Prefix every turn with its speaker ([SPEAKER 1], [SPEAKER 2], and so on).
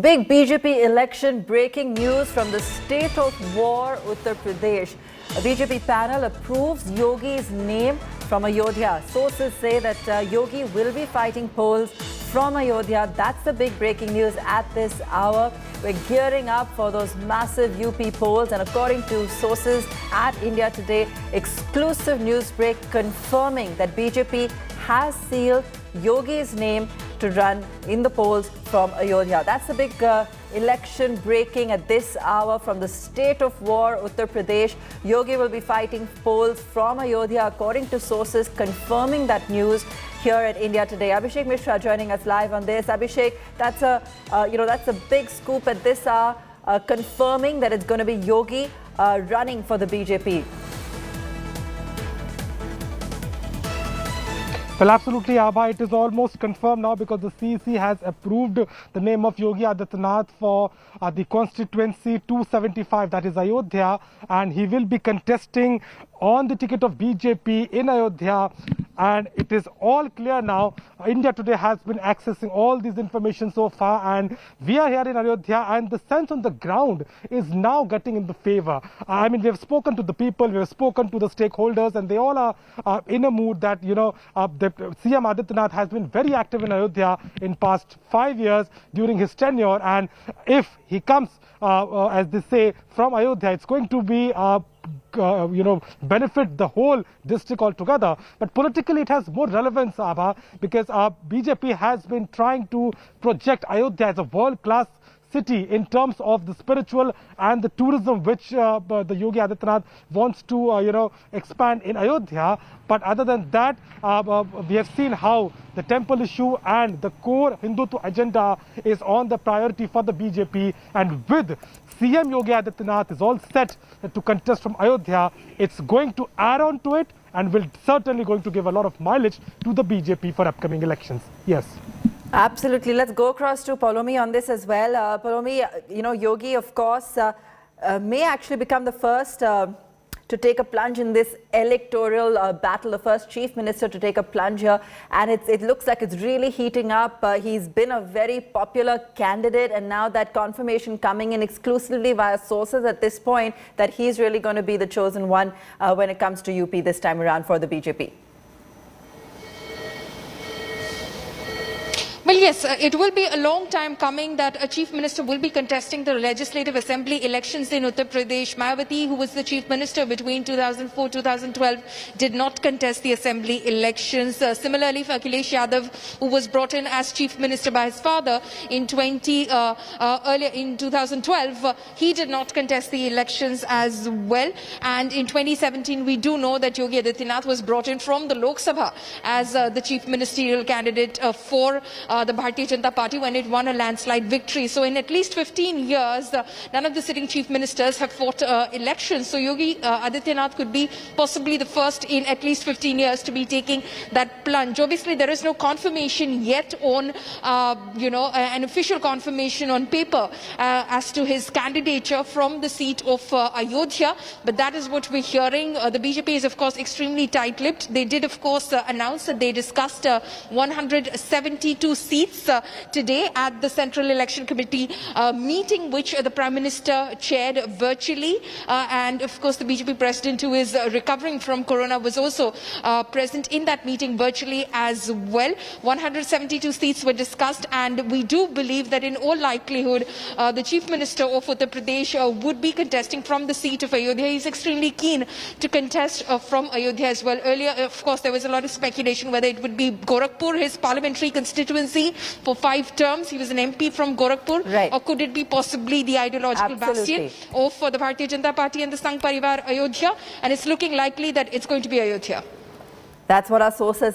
[SPEAKER 1] Big BJP election breaking news from the state of war, Uttar Pradesh. A BJP panel approves Yogi's name from Ayodhya. Sources say that Yogi will be fighting polls from Ayodhya. That's the big breaking news at this hour. We're gearing up for those massive UP polls, and according to sources at India Today, exclusive news break confirming that BJP has sealed Yogi's name to run in the polls from Ayodhya. That's the big election breaking at this hour from the state of war, Uttar Pradesh. Yogi will be fighting polls from Ayodhya, according to sources confirming that news here at India Today. Abhishek Mishra joining us live on this. Abhishek, that's a big scoop at this hour, confirming that it's going to be Yogi running for the BJP.
[SPEAKER 2] Well, absolutely, Abha. It is almost confirmed now because the CEC has approved the name of Yogi Adityanath for the constituency 275, that is Ayodhya, and he will be contesting on the ticket of BJP in Ayodhya. And it is all clear now. India Today has been accessing all this information so far, and we are here in Ayodhya, and the sense on the ground is now getting in the favor. I mean, we have spoken to the people, we have spoken to the stakeholders, and they all are in a mood that, the CM Adityanath has been very active in Ayodhya in past 5 years during his tenure, and if he comes, as they say, from Ayodhya, it's going to be benefit the whole district altogether. But politically it has more relevance, Abha, because BJP has been trying to project Ayodhya as a world-class city in terms of the spiritual and the tourism which the Yogi Adityanath wants to expand in Ayodhya. But other than that, we have seen how the temple issue and the core Hindutva agenda is on the priority for the BJP, and with CM Yogi Adityanath is all set to contest from Ayodhya, it's going to add on to it and will certainly going to give a lot of mileage to the BJP for upcoming elections. Yes.
[SPEAKER 1] Absolutely. Let's go across to Palomi on this as well. Palomi, Yogi, of course, may actually become the first to take a plunge in this electoral battle, the first chief minister to take a plunge here. And it looks like it's really heating up. He's been a very popular candidate, and now that confirmation coming in exclusively via sources at this point that he's really going to be the chosen one when it comes to UP this time around for the BJP.
[SPEAKER 3] Well, yes, it will be a long time coming that a chief minister will be contesting the legislative assembly elections in Uttar Pradesh. Mayawati, who was the chief minister between 2004-2012, did not contest the assembly elections. Similarly, for Akhilesh Yadav, who was brought in as chief minister by his father in earlier in 2012, he did not contest the elections as well. And in 2017, we do know that Yogi Adityanath was brought in from the Lok Sabha as the chief ministerial candidate for the Bharatiya Janata Party when it won a landslide victory. So in at least 15 years, none of the sitting chief ministers have fought elections. So Yogi Adityanath could be possibly the first in at least 15 years to be taking that plunge. Obviously, there is no confirmation yet on, an official confirmation on paper as to his candidature from the seat of Ayodhya. But that is what we're hearing. The BJP is, of course, extremely tight-lipped. They did, of course, announce that they discussed 172 seats today at the Central Election Committee meeting, which the Prime Minister chaired virtually. And of course, the BJP president, who is recovering from corona, was also present in that meeting virtually as well. 172 seats were discussed, and we do believe that in all likelihood, the Chief Minister of Uttar Pradesh would be contesting from the seat of Ayodhya. He's extremely keen to contest from Ayodhya as well. Earlier, of course, there was a lot of speculation whether it would be Gorakhpur, his parliamentary constituency, for 5 terms. He was an MP from Gorakhpur.
[SPEAKER 1] Right.
[SPEAKER 3] Or could it be possibly the ideological bastion of the Bharatiya Janata Party and the Sangh Parivar Ayodhya? And it's looking likely that it's going to be Ayodhya.
[SPEAKER 1] That's what our sources